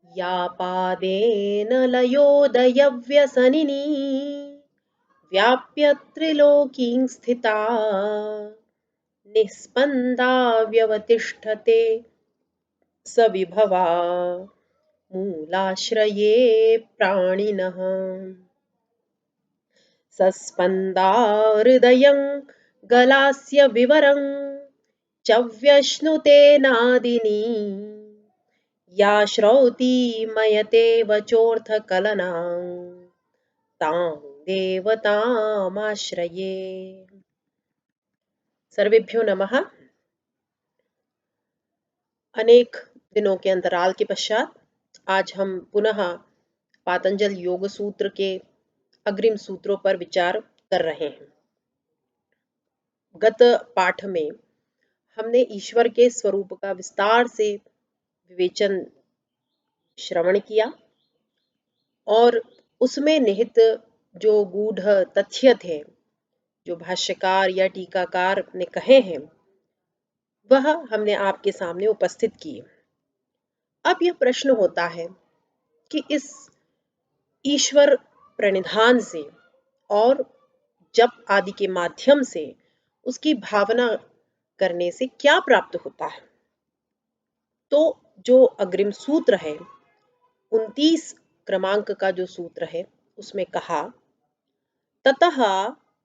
या पादेन लयोदयव्यसनिनी व्याप्य त्रिलोकीं स्थिता निस्पन्दा व्यवतिष्ठते सविभवा मूलाश्रये प्राणिनः सस्पन्दा हृदयं गलास्य विवरं च व्यश्नुते नादिनी या श्रौती मयते वचोऽर्थकलनां तां देवतामाश्रये। सर्वेभ्यो नमः। अनेक दिनों के अंतराल के पश्चात आज हम पुनः पातंजल योग सूत्र के अग्रिम सूत्रों पर विचार कर रहे हैं। गत पाठ में हमने ईश्वर के स्वरूप का विस्तार से विवेचन श्रवण किया और उसमें निहित जो गूढ़ तथ्य थे, जो भाष्यकार या टीकाकार ने कहे हैं, वह हमने आपके सामने उपस्थित किए। अब यह प्रश्न होता है कि इस ईश्वर प्रणिधान से और जप आदि के माध्यम से उसकी भावना करने से क्या प्राप्त होता है। तो जो अग्रिम सूत्र है, 29 क्रमांक का जो सूत्र है, उसमें कहा ततः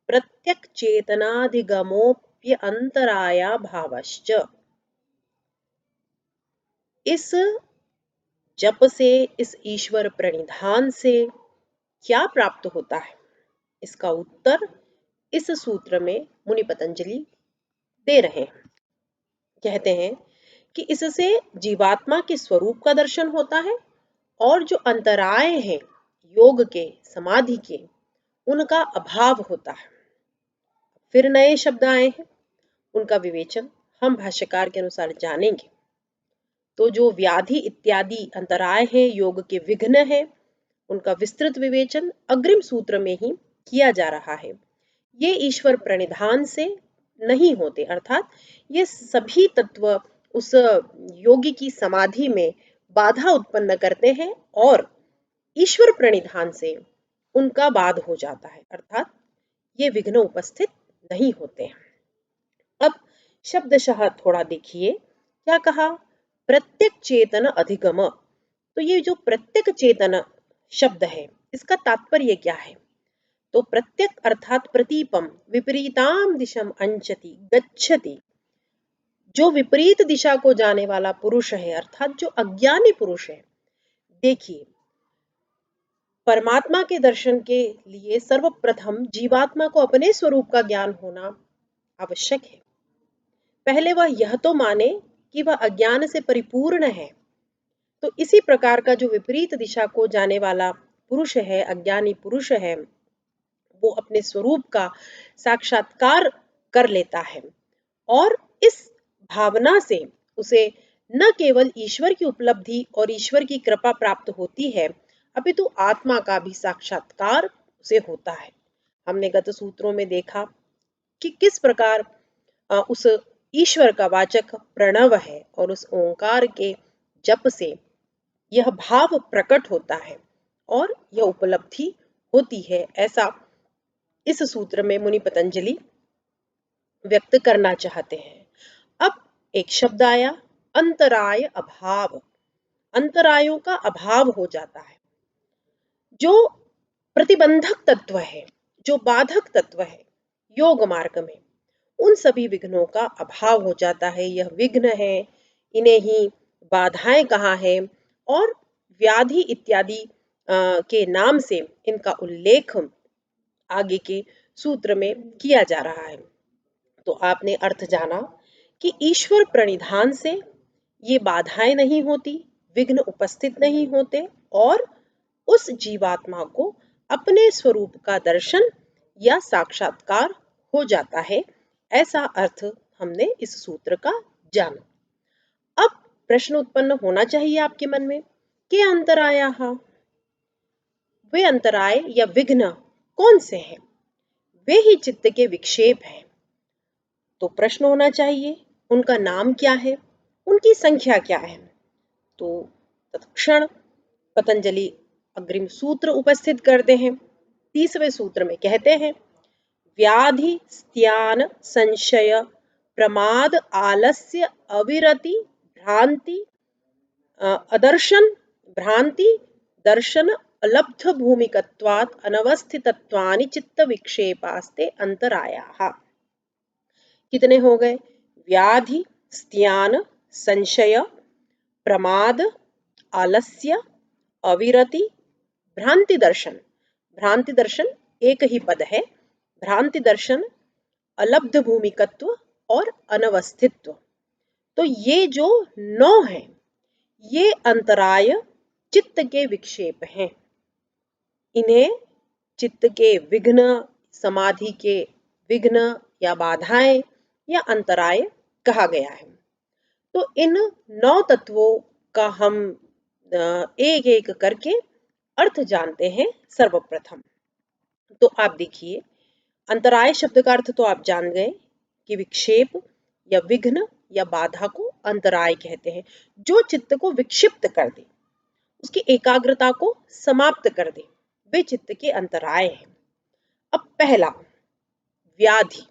प्रत्यक चेतनाधिगमोप्य अंतराया भावश्च। इस जप से, इस ईश्वर प्रणिधान से क्या प्राप्त होता है, इसका उत्तर इस सूत्र में मुनि पतंजलि दे रहे हैं। कहते हैं कि इससे जीवात्मा के स्वरूप का दर्शन होता है और जो अंतराय हैं योग के, समाधि के, उनका अभाव होता है। फिर नए शब्द आए हैं, उनका विवेचन हम भाष्यकार के अनुसार जानेंगे। तो जो व्याधि इत्यादि अंतराय हैं, योग के विघ्न हैं, उनका विस्तृत विवेचन अग्रिम सूत्र में ही किया जा रहा है। ये ईश्वर प्रणिधान से नहीं होते, अर्थात ये सभी तत्व उस योगी की समाधि में बाधा उत्पन्न करते हैं और ईश्वर प्रणिधान से उनका बाध हो जाता है, अर्थात ये विघ्न उपस्थित नहीं होते हैं। अब शब्दशः थोड़ा देखिए क्या कहा, प्रत्यक चेतन अधिगम। तो ये जो प्रत्यक चेतन शब्द है, इसका तात्पर्य क्या है। तो प्रत्यक अर्थात प्रतीपम विपरीताम दिशम अंचति गच्छति। जो विपरीत दिशा को जाने वाला पुरुष है, अर्थात जो अज्ञानी पुरुष है। देखिए, परमात्मा के दर्शन के लिए सर्वप्रथम जीवात्मा को अपने स्वरूप का ज्ञान होना आवश्यक है। पहले वह यह तो माने कि वह अज्ञान से परिपूर्ण है। तो इसी प्रकार का जो विपरीत दिशा को जाने वाला पुरुष है, अज्ञानी पुरुष है, वो अपने स्वरूप का साक्षात्कार कर लेता है और इस भावना से उसे न केवल ईश्वर की उपलब्धि और ईश्वर की कृपा प्राप्त होती है, अपितु आत्मा का भी साक्षात्कार उसे होता है। हमने गत सूत्रों में देखा कि किस प्रकार उस ईश्वर का वाचक प्रणव है और उस ओंकार के जप से यह भाव प्रकट होता है और यह उपलब्धि होती है, ऐसा इस सूत्र में मुनि पतंजलि व्यक्त करना चाहते हैं। अब एक शब्द आया, अंतराय अभाव। अंतरायों का अभाव हो जाता है। जो प्रतिबंधक तत्व है, जो बाधक तत्व है योग मार्ग में, उन सभी विघ्नों का अभाव हो जाता है। यह विघ्न है, इन्हें ही बाधाएं कहा है और व्याधि इत्यादि के नाम से इनका उल्लेख आगे के सूत्र में किया जा रहा है। तो आपने अर्थ जाना कि ईश्वर प्रणिधान से ये बाधाएं नहीं होती, विघ्न उपस्थित नहीं होते और उस जीवात्मा को अपने स्वरूप का दर्शन या साक्षात्कार हो जाता है, ऐसा अर्थ हमने इस सूत्र का जाना। अब प्रश्न उत्पन्न होना चाहिए आपके मन में कि अंतराया, वे अंतराय या विघ्न कौन से हैं। वे ही चित्त के विक्षेप हैं। तो प्रश्न होना चाहिए उनका नाम क्या है, उनकी संख्या क्या है। तो तत्क्षण पतंजलि अग्रिम सूत्र उपस्थित करते हैं। 30वें सूत्र में कहते हैं, व्याधि स्त्यान संशय प्रमाद आलस्य अविरति भ्रांति अदर्शन भ्रांति दर्शन अलब्ध भूमिकत्वात् अनवस्थितत्वानि चित्त विक्षेपास्ते अंतरायाः। कितने हो गए? व्याधि स्त्यान संशय प्रमाद आलस्य अविरति भ्रांति दर्शन। भ्रांति दर्शन एक ही पद है। भ्रांति दर्शन अलब्ध भूमिकत्व और अनवस्थित्व। तो ये जो 9 हैं, ये अंतराय चित्त के विक्षेप हैं। इन्हें चित्त के विघ्न, समाधि के विघ्न या बाधाएं या अंतराय कहा गया है। तो इन 9 तत्वों का हम एक एक करके अर्थ जानते हैं सर्वप्रथम। तो आप देखिए, अंतराय शब्द का अर्थ तो आप जान गए कि विक्षेप या विघ्न या बाधा को अंतराय कहते हैं। जो चित्त को विक्षिप्त कर दे, उसकी एकाग्रता को समाप्त कर दे, वे चित्त के अंतराय हैं। अब पहला, व्याधि।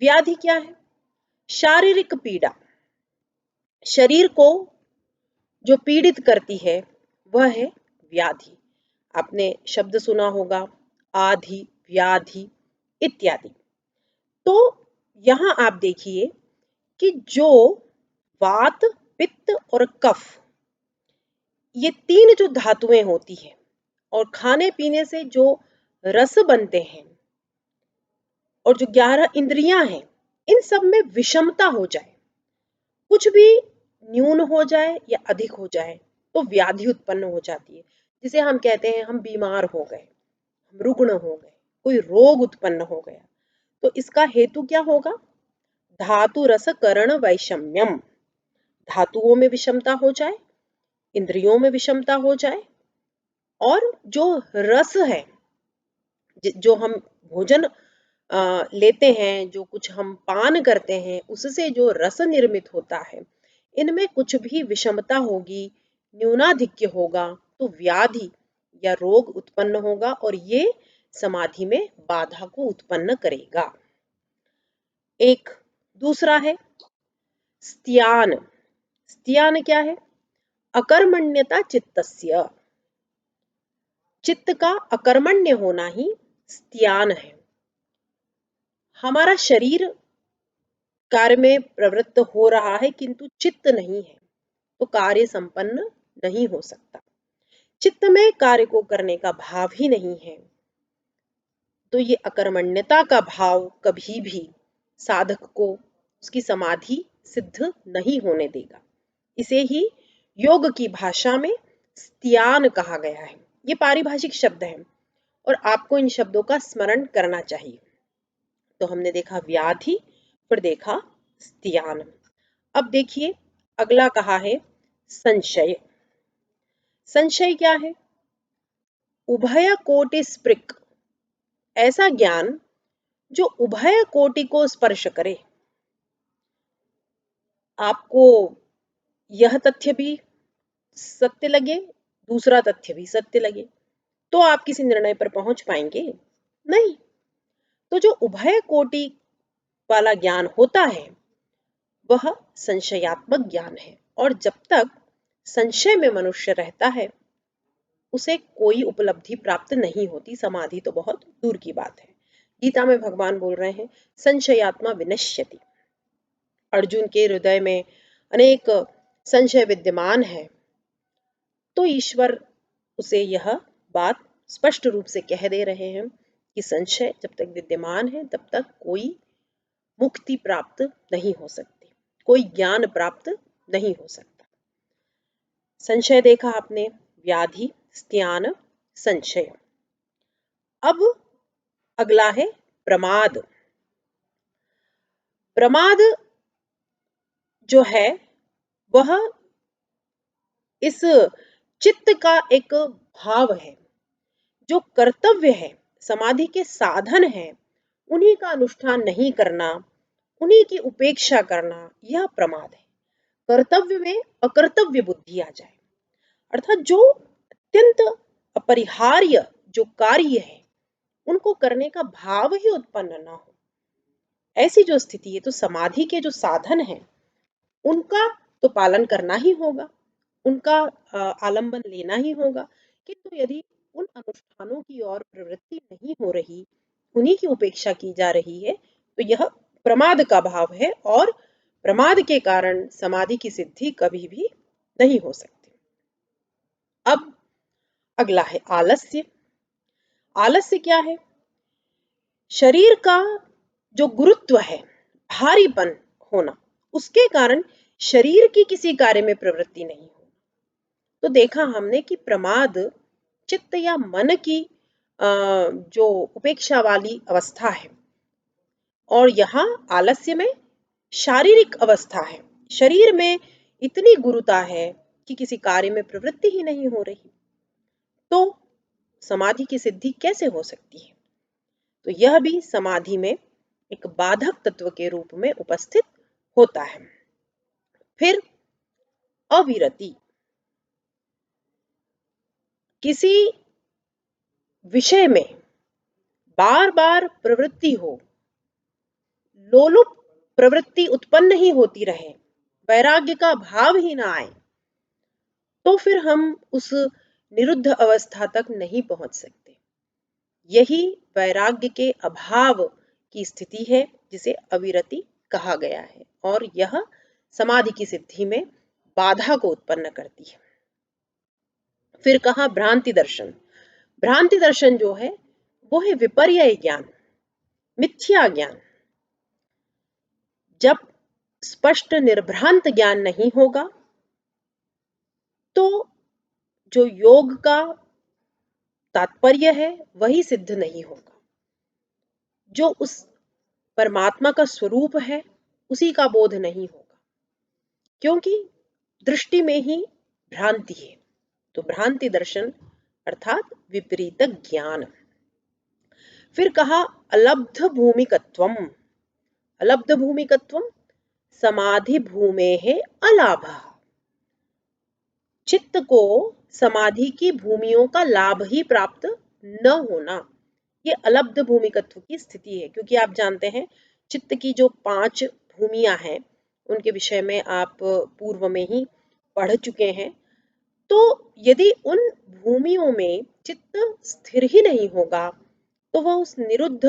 व्याधि क्या है? शारीरिक पीड़ा। शरीर को जो पीड़ित करती है वह है व्याधि। आपने शब्द सुना होगा, आधि, व्याधि इत्यादि। तो यहां आप देखिए कि जो वात, पित्त और कफ, ये 3 जो धातुएं होती हैं और खाने पीने से जो रस बनते हैं और जो 11 इंद्रियां हैं, इन सब में विषमता हो जाए, कुछ भी न्यून हो जाए या अधिक हो जाए, तो व्याधि उत्पन्न हो जाती है। जिसे हम कहते हैं हम बीमार हो गए, हम रुग्ण हो गए, कोई रोग उत्पन्न हो गया। तो इसका हेतु क्या होगा? धातु रस करण वैषम्यम। धातुओं में विषमता हो जाए, इंद्रियों में विषमता हो जाए, और जो रस है, जो हम भोजन लेते हैं, जो कुछ हम पान करते हैं, उससे जो रस निर्मित होता है, इनमें कुछ भी विषमता होगी, न्यूनाधिक्य होगा, तो व्याधि या रोग उत्पन्न होगा और ये समाधि में बाधा को उत्पन्न करेगा। एक दूसरा है स्त्यान। स्त्यान क्या है? अकर्मण्यता चित्तस्य। चित्त का अकर्मण्य होना ही स्त्यान है। हमारा शरीर कार्य में प्रवृत्त हो रहा है किंतु चित्त नहीं है, तो कार्य संपन्न नहीं हो सकता। चित्त में कार्य को करने का भाव ही नहीं है, तो ये अकर्मण्यता का भाव कभी भी साधक को उसकी समाधि सिद्ध नहीं होने देगा। इसे ही योग की भाषा में स्त्यान कहा गया है। ये पारिभाषिक शब्द है और आपको इन शब्दों का स्मरण करना चाहिए। तो हमने देखा व्याधि, फिर देखा स्त्यान। अब देखिए अगला कहा है संशय। संशय क्या है? उभय कोटि स्पृक। ऐसा ज्ञान जो उभय कोटि को स्पर्श करे। आपको यह तथ्य भी सत्य लगे, दूसरा तथ्य भी सत्य लगे, तो आप किसी निर्णय पर पहुंच पाएंगे? नहीं। तो जो उभय कोटि वाला ज्ञान होता है वह संशयात्मक ज्ञान है, और जब तक संशय में मनुष्य रहता है उसे कोई उपलब्धि प्राप्त नहीं होती। समाधि तो बहुत दूर की बात है। गीता में भगवान बोल रहे हैं संशयात्मा विनश्यति। अर्जुन के हृदय में अनेक संशय विद्यमान है, तो ईश्वर उसे यह बात स्पष्ट रूप से कह दे रहे हैं कि संशय जब तक विद्यमान है तब तक कोई मुक्ति प्राप्त नहीं हो सकती, कोई ज्ञान प्राप्त नहीं हो सकता। संशय देखा आपने, व्याधि, स्त्यान, संशय। अब अगला है प्रमाद। प्रमाद जो है वह इस चित्त का एक भाव है, जो कर्तव्य है, समाधि के साधन है, उन्हीं का अनुष्ठान नहीं करना, उन्हीं की उपेक्षा करना, यह प्रमाद है। कर्तव्य में अकर्तव्य बुद्धि आ जाए, अर्थात जो अत्यंत अपरिहार्य जो कार्य है उनको करने का भाव ही उत्पन्न ना हो, ऐसी जो स्थिति है, तो समाधि के जो साधन हैं उनका तो पालन करना ही होगा, उनका आलंबन लेना ही होगा। किंतु यदि उन अनुष्ठानों की ओर प्रवृत्ति नहीं हो रही, उन्हीं की उपेक्षा की जा रही है, तो यह प्रमाद का भाव है और प्रमाद के कारण समाधि की सिद्धि कभी भी नहीं हो सकती। अब अगला है आलस्य। आलस्य क्या है? शरीर का जो गुरुत्व है, भारीपन होना, उसके कारण शरीर की किसी कार्य में प्रवृत्ति नहीं हो। तो देखा हमने कि प्रमाद चित्त या मन की जो उपेक्षा वाली अवस्था है, और यहाँ आलस्य में शारीरिक अवस्था है। शरीर में इतनी गुरुता है कि किसी कार्य में प्रवृत्ति ही नहीं हो रही, तो समाधि की सिद्धि कैसे हो सकती है? तो यह भी समाधि में एक बाधक तत्व के रूप में उपस्थित होता है। फिर अविरति। किसी विषय में बार बार प्रवृत्ति हो, लोलुप प्रवृत्ति उत्पन्न ही होती रहे, वैराग्य का भाव ही ना आए, तो फिर हम उस निरुद्ध अवस्था तक नहीं पहुंच सकते। यही वैराग्य के अभाव की स्थिति है जिसे अविरति कहा गया है, और यह समाधि की सिद्धि में बाधा को उत्पन्न करती है। फिर कहा भ्रांति दर्शन। भ्रांति दर्शन जो है वो है विपर्य ज्ञान, मिथ्या ज्ञान। जब स्पष्ट निर्भ्रांत ज्ञान नहीं होगा, तो जो योग का तात्पर्य है वही सिद्ध नहीं होगा। जो उस परमात्मा का स्वरूप है उसी का बोध नहीं होगा, क्योंकि दृष्टि में ही भ्रांति है। तो भ्रांति दर्शन अर्थात विपरीत ज्ञान। फिर कहा अलब्ध भूमिकत्वम। अलब्ध भूमिकत्वम समाधि भूमे है अलाभ। चित्त को समाधि की भूमियों का लाभ ही प्राप्त न होना, ये अलब्ध भूमिकत्व की स्थिति है। क्योंकि आप जानते हैं चित्त की जो 5 भूमियां हैं उनके विषय में आप पूर्व में ही पढ़ चुके हैं। तो यदि उन भूमियों में चित्त स्थिर ही नहीं होगा, तो वह उस निरुद्ध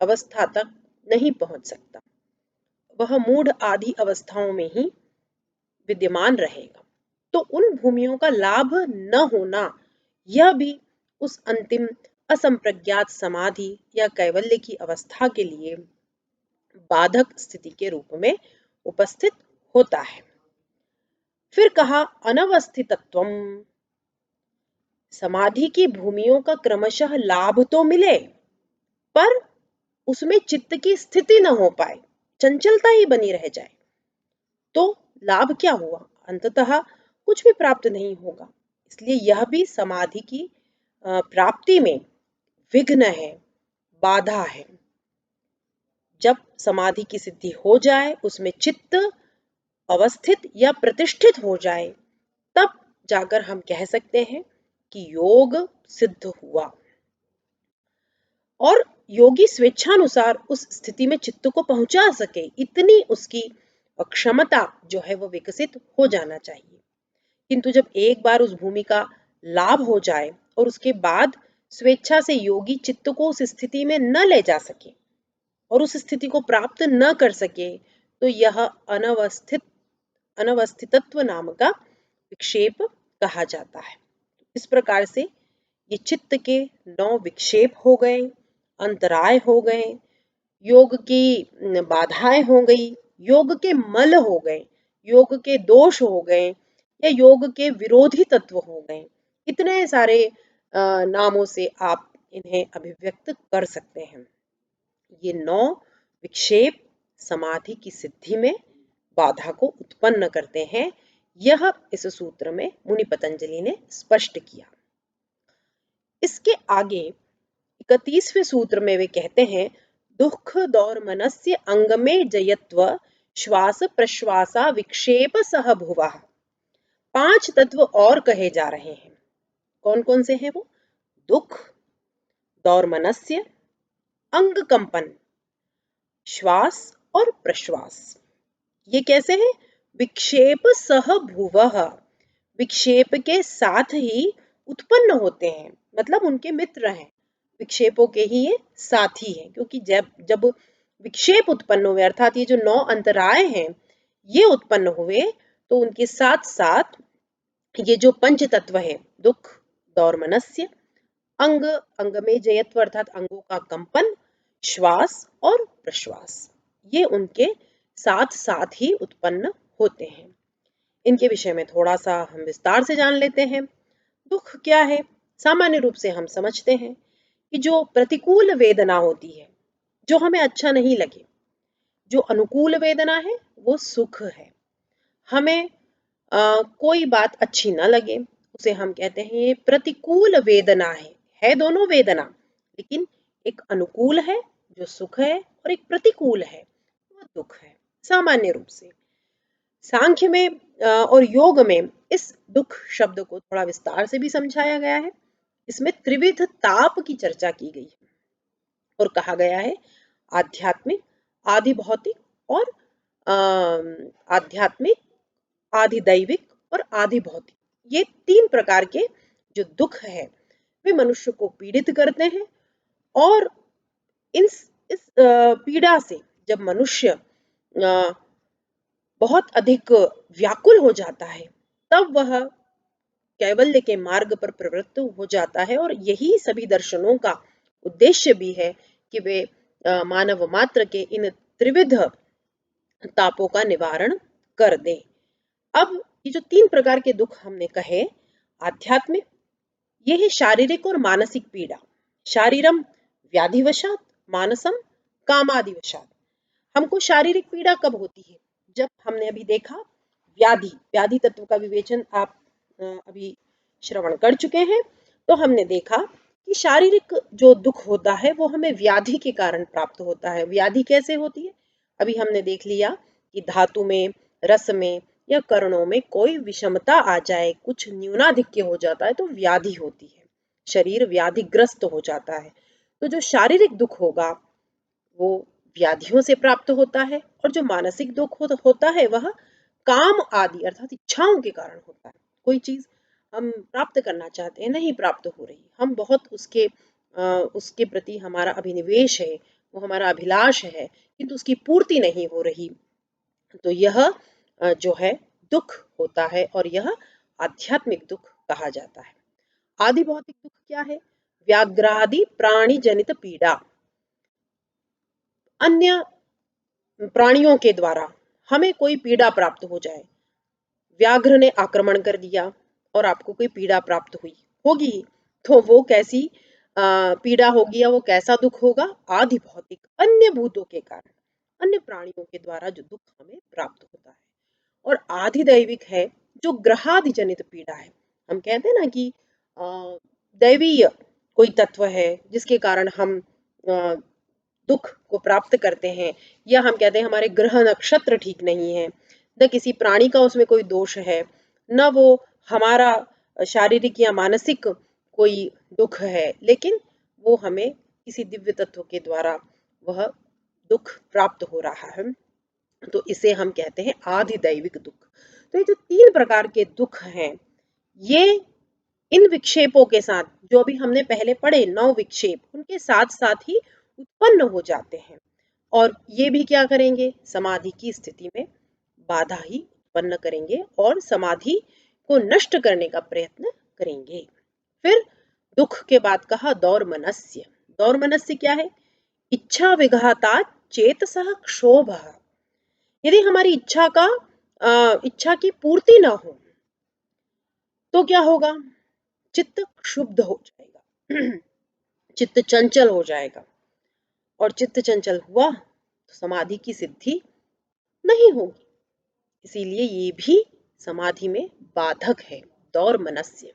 अवस्था तक नहीं पहुंच सकता, वह मूढ़ आदि अवस्थाओं में ही विद्यमान रहेगा। तो उन भूमियों का लाभ न होना, यह भी उस अंतिम असंप्रज्ञात समाधि या कैवल्य की अवस्था के लिए बाधक स्थिति के रूप में उपस्थित होता है। फिर कहा अनवस्थितत्वम। समाधि की भूमियों का क्रमशः लाभ तो मिले, पर उसमें चित्त की स्थिति न हो पाए, चंचलता ही बनी रह जाए, तो लाभ क्या हुआ? अंततः कुछ भी प्राप्त नहीं होगा। इसलिए यह भी समाधि की प्राप्ति में विघ्न है, बाधा है। जब समाधि की सिद्धि हो जाए, उसमें चित्त अवस्थित या प्रतिष्ठित हो जाए, तब जाकर हम कह सकते हैं कि योग सिद्ध हुआ। और योगी स्वेच्छानुसार उस स्थिति में चित्त को पहुंचा सके, इतनी उसकी क्षमता जो है वो विकसित हो जाना चाहिए। किंतु जब एक बार उस भूमि का लाभ हो जाए और उसके बाद स्वेच्छा से योगी चित्त को उस स्थिति में न ले जा सके और उस स्थिति को प्राप्त न कर सके, तो यह अनवस्थितत्व नाम का विक्षेप कहा जाता है। इस प्रकार से ये चित्त के 9 विक्षेप हो गए, अंतराय हो गए, योग की बाधाएं हो गई, योग के मल हो गए, योग के दोष हो गए, या योग के विरोधी तत्व हो गए। इतने सारे नामों से आप इन्हें अभिव्यक्त कर सकते हैं। ये 9 विक्षेप समाधि की सिद्धि में बाधा को उत्पन्न करते हैं। यह इस सूत्र में मुनि पतंजलि ने स्पष्ट किया। इसके आगे 31वें सूत्र में वे कहते हैं दुख दौर मनस्य अंग में जयत्व श्वास प्रश्वासा विक्षेप सह भुवा। 5 तत्व और कहे जा रहे हैं। कौन कौन से हैं वो? दुख, दौर्मनस्य, अंग कंपन, श्वास और प्रश्वास। ये कैसे है? विक्षेप सह भुवः, विक्षेप के साथ ही उत्पन्न होते हैं, मतलब उनके मित्र हैं, विक्षेपों के ही ये साथी हैं, क्योंकि जब जब विक्षेप उत्पन्न हुए अर्थात ये जो 9 अंतराय हैं ये उत्पन्न हुए, तो उनके साथ साथ ये जो पंच तत्व है दुख, दौर्मनस्य, अंग, अंग में जयत्व अर्थात अंगों का कंपन, श्वास और प्रश्वास, ये उनके साथ साथ ही उत्पन्न होते हैं। इनके विषय में थोड़ा सा हम विस्तार से जान लेते हैं। दुख क्या है? सामान्य रूप से हम समझते हैं कि जो प्रतिकूल वेदना होती है, जो हमें अच्छा नहीं लगे। जो अनुकूल वेदना है वो सुख है। हमें कोई बात अच्छी ना लगे, उसे हम कहते हैं ये प्रतिकूल वेदना है दोनों वेदना, लेकिन एक अनुकूल है जो सुख है और एक प्रतिकूल है वो दुख है, सामान्य रूप से। सांख्य में और योग में इस दुख शब्द को थोड़ा विस्तार से भी समझाया गया है। इसमें त्रिविध ताप की चर्चा की गई है और कहा गया है आध्यात्मिक, आदि भौतिक और आध्यात्मिक, आदि दैविक और आदि भौतिक, ये 3 प्रकार के जो दुख है वे मनुष्य को पीड़ित करते हैं। और इस पीड़ा से जब मनुष्य बहुत अधिक व्याकुल हो जाता है, तब वह कैवल्य के मार्ग पर प्रवृत्त हो जाता है। और यही सभी दर्शनों का उद्देश्य भी है कि वे मानव मात्र के इन त्रिविध तापों का निवारण कर दे। अब ये जो 3 प्रकार के दुख हमने कहे, आध्यात्मिक, ये है शारीरिक और मानसिक पीड़ा। शारीरम व्याधिवशात, मानसम कामादिवशात। हमको शारीरिक पीड़ा कब होती है? जब हमने अभी देखा व्याधि, व्याधि तत्व का विवेचन आप अभी श्रवण कर चुके हैं। तो हमने देखा कि शारीरिक जो दुख होता है वो हमें व्याधि के कारण प्राप्त होता है। व्याधि कैसे होती है? अभी हमने देख लिया कि धातु में, रस में या करणों में कोई विषमता आ जाए, कुछ न्यूनाधिक्य हो जाता है तो व्याधि होती है, शरीर व्याधिग्रस्त हो जाता है। तो जो शारीरिक दुख होगा वो व्याधियों से प्राप्त होता है, और जो मानसिक दुख होता है वह काम आदि अर्थात इच्छाओं के कारण होता है। कोई चीज हम प्राप्त करना चाहते हैं, नहीं प्राप्त हो रही, हम बहुत उसके प्रति हमारा अभिनिवेश है, वो हमारा अभिलाष है, किंतु उसकी पूर्ति नहीं हो रही, तो यह जो है दुख होता है, और यह आध्यात्मिक दुख कहा जाता है। आदि भौतिक दुख क्या है? व्याघ्रादि प्राणी जनित पीड़ा, अन्य प्राणियों के द्वारा हमें कोई पीड़ा प्राप्त हो जाए। व्याघ्र ने आक्रमण कर दिया और आपको कोई पीड़ा प्राप्त हुई होगी, तो वो कैसी पीड़ा होगी या वो कैसा दुख होगा? आदि भौतिक, अन्य भूतों के कारण, अन्य प्राणियों के द्वारा जो दुख हमें प्राप्त होता है। और आधि दैविक है जो ग्रहादि जनित पीड़ा है। हम कहते हैं ना कि दैवीय कोई तत्व है जिसके कारण हम दुख को प्राप्त करते हैं, या हम कहते हैं हमारे ग्रह नक्षत्र ठीक नहीं है, न किसी प्राणी का उसमें कोई दोष है, न वो हमारा शारीरिक या मानसिक कोई दुख है, लेकिन वो हमें किसी दिव्य तत्व के द्वारा वह दुख प्राप्त हो रहा है, तो इसे हम कहते हैं आधि दैविक दुख। तो ये जो 3 प्रकार के दुख हैं, ये इन विक्षेपों के साथ, जो अभी हमने पहले पढ़े 9 विक्षेप, उनके साथ साथ ही उत्पन्न हो जाते हैं, और ये भी क्या करेंगे? समाधि की स्थिति में बाधा ही उत्पन्न करेंगे और समाधि को नष्ट करने का प्रयत्न करेंगे। फिर दुख के बाद कहा दौर्मनस्य। दौर्मनस्य क्या है? इच्छा विघाता चेतसः क्षोभः। यदि हमारी इच्छा की पूर्ति ना हो तो क्या होगा? चित्त क्षुब्ध हो जाएगा, चित्त चंचल हो जाएगा, और चित्त चंचल हुआ तो समाधि की सिद्धि नहीं होगी। इसीलिए ये भी समाधि में बाधक है, दौर्मनस्य।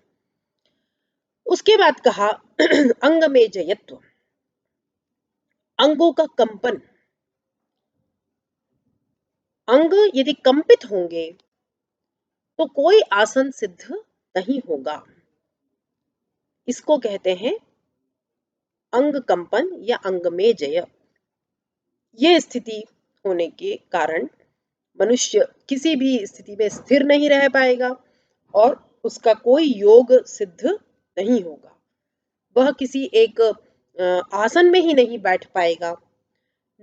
उसके बाद कहा अंग में जयत्व, अंगों का कंपन। अंग यदि कंपित होंगे तो कोई आसन सिद्ध नहीं होगा। इसको कहते हैं अंग कंपन या अंगमेजय। ये स्थिति होने के कारण मनुष्य किसी भी स्थिति में स्थिर नहीं रह पाएगा और उसका कोई योग सिद्ध नहीं होगा। वह किसी एक आसन में ही नहीं बैठ पाएगा,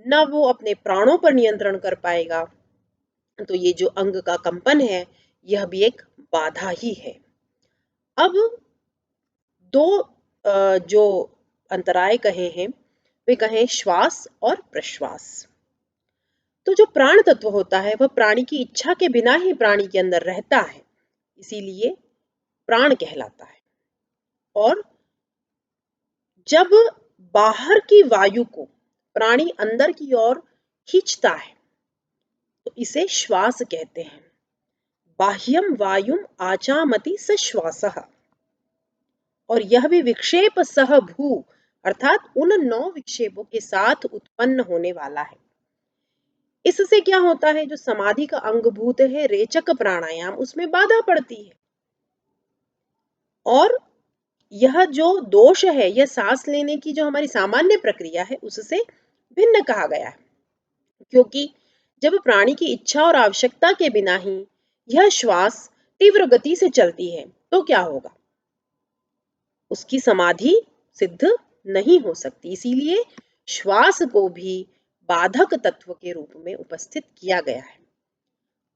न वो अपने प्राणों पर नियंत्रण कर पाएगा। तो ये जो अंग का कंपन है, यह भी एक बाधा ही है। अब दो जो अंतराय कहे हैं, वे कहें श्वास और प्रश्वास। तो जो प्राण तत्व होता है वह प्राणी की इच्छा के बिना ही प्राणी के अंदर रहता है, इसीलिए प्राण कहलाता है। और जब बाहर की वायु को प्राणी अंदर की ओर खींचता है तो इसे श्वास कहते हैं। बाह्यम वायुम आचामति स श्वासः। और यह भी विक्षेप सह भू अर्थात उन 9 विक्षेपों के साथ उत्पन्न होने वाला है। इससे क्या होता है, जो समाधि का अंगभूत है रेचक प्राणायाम, उसमें बाधा पड़ती है। और यह जो दोष है, यह सांस लेने की जो हमारी सामान्य प्रक्रिया है उससे भिन्न कहा गया है। क्योंकि जब प्राणी की इच्छा और आवश्यकता के बिना ही यह श्वास तीव्र गति से चलती है तो क्या होगा, उसकी समाधि सिद्ध नहीं हो सकती। इसीलिए श्वास को भी बाधक तत्व के रूप में उपस्थित किया गया है।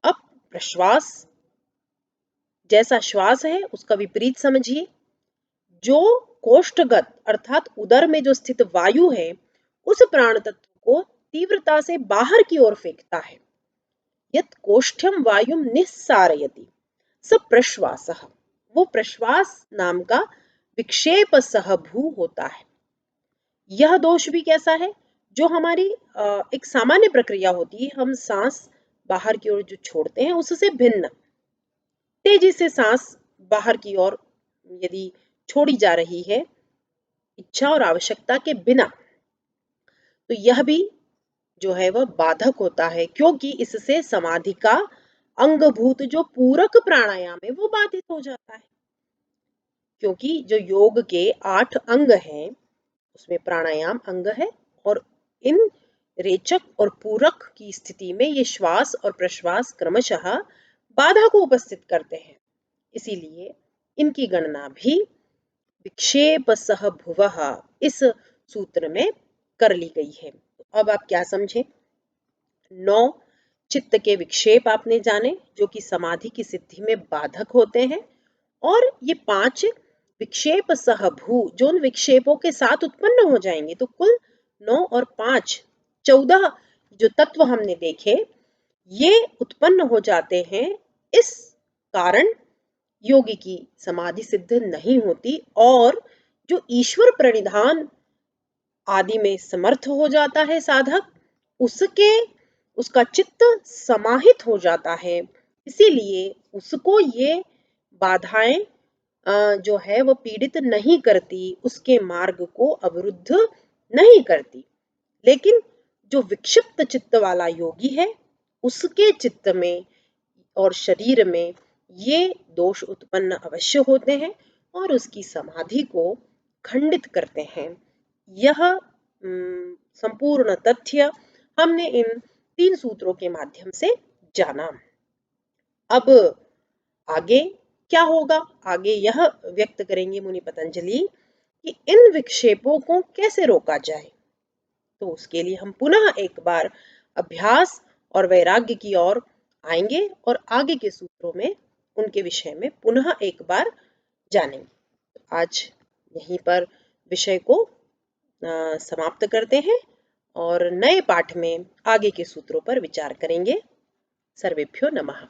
अब प्रश्वास जैसा श्वास है उसका विपरीत समझिए। जो कोष्ठगत अर्थात उदर में जो स्थित वायु है, उस प्राण तत्व को तीव्रता से बाहर की ओर फेंकता है। यत कोष्ठ्यम वायुम निस्सारयति स प्रश्वासः। वो प्रश्वास नाम का विक्षेप सहभू होता है। यह दोष भी कैसा है, जो हमारी एक सामान्य प्रक्रिया होती है, हम सांस बाहर की ओर जो छोड़ते हैं उससे भिन्न तेजी से सांस बाहर की ओर यदि छोड़ी जा रही है इच्छा और आवश्यकता के बिना, तो यह भी जो है वह बाधक होता है। क्योंकि इससे समाधि का अंगभूत जो पूरक प्राणायाम है वो बाधित हो जाता है। क्योंकि जो योग के 8 अंग हैं उसमें प्राणायाम अंग है, और इन रेचक और पूरक की स्थिति में ये श्वास और प्रश्वास क्रमशः बाधा को उपस्थित करते हैं। इसीलिए इनकी गणना भी विक्षेप सह भुवः इस सूत्र में कर ली गई है। अब आप क्या समझे, 9 चित्त के विक्षेप आपने जाने जो कि समाधि की सिद्धि में बाधक होते हैं, और ये 5 विक्षेप सह भू जो उन विक्षेपों के साथ उत्पन्न हो जाएंगे। तो कुल 9 और 5 14 जो तत्व हमने देखे ये उत्पन्न हो जाते हैं। इस कारण योगी की समाधि सिद्ध नहीं होती, और जो ईश्वर प्रणिधान आदि में समर्थ हो जाता है साधक, उसका चित्त समाहित हो जाता है। इसीलिए उसको ये बाधाएं जो है वो पीड़ित नहीं करती, उसके मार्ग को अवरुद्ध नहीं करती। लेकिन जो विक्षिप्त चित्त वाला योगी है उसके चित्त में और शरीर में ये दोष उत्पन्न अवश्य होते हैं और उसकी समाधि को खंडित करते हैं। यह संपूर्ण तथ्य हमने इन 3 सूत्रों के माध्यम से जाना। अब आगे क्या होगा, आगे यह व्यक्त करेंगे मुनि पतंजलि कि इन विक्षेपों को कैसे रोका जाए। तो उसके लिए हम पुनः एक बार अभ्यास और वैराग्य की ओर आएंगे और आगे के सूत्रों में उनके विषय में पुनः एक बार जानेंगे। आज यहीं पर विषय को समाप्त करते हैं और नए पाठ में आगे के सूत्रों पर विचार करेंगे। सर्वेभ्यो नमः।